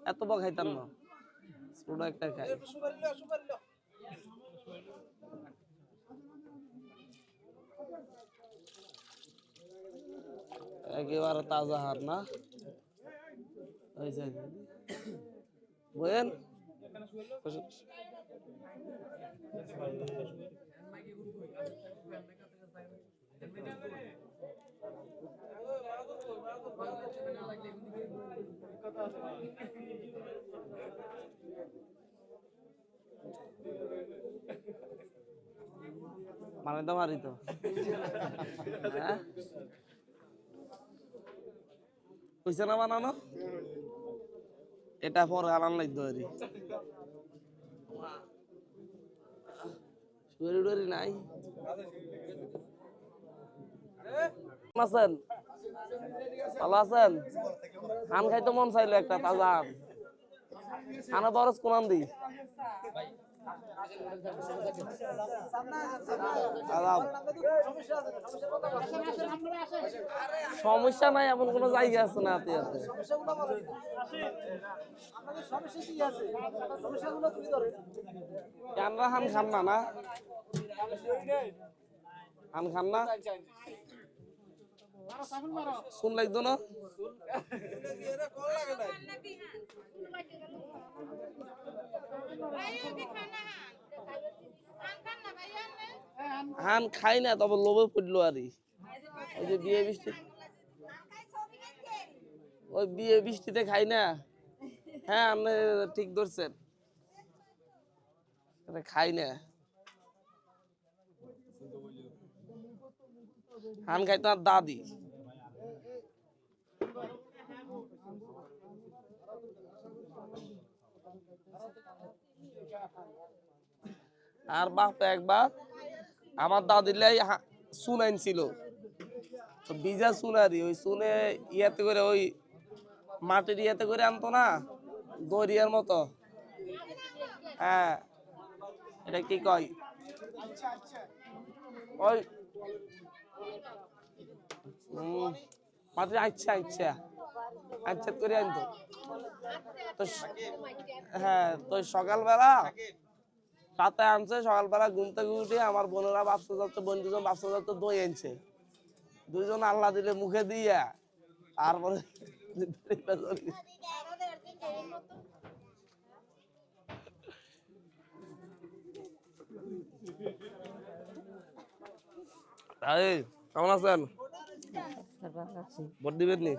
এত বড় খাইতাম না ছোট একটা খাই একেবারে তাজা হার না বুঝেন মানে তো মারি তো কইছে না বানানো এটা পরে আনান লাগতো আর শুয়ারি টুয়ারি নাই আছেন ভালো আছেন আম খাইতে মন চাইলো একটা তাজা আম আনা বরস কোন দি সমস্যা নাই এমন কোন জায়গা আছে না আমরা হান খান না না হান খান না শুন লাগতো না হান খাই না তবে লোভে পড়লো আর ওই যে বিয়ে বৃষ্টি ওই বিয়ে বৃষ্টিতে খাই না হ্যাঁ আপনি ঠিক ধরছেন খাই না হান খাই তো আর দাদি আর বাপ একবার আমার দাদিলাই চুন আনছিল বিজা চুনারি ওই চুনে ইয়াতে করে ওই মাটির ইয়াতে করে আনতো না দরিয়ার মতো হ্যাঁ এটা কি কয় ওই মাটির আচ্ছা আচ্ছা আচ্ছা করে আনতো তো হ্যাঁ তো সকালবেলা রাতে আনছে সকালবেলা ঘুম থেকে উঠে আমার বোনেরা বাপসা যাচ্ছে বোন দুজন বাপসা যাচ্ছে দই আনছে দুইজন আল্লাহ দিলে মুখে দিয়া তারপরে কেমন আছেন ভোট দিবেন নি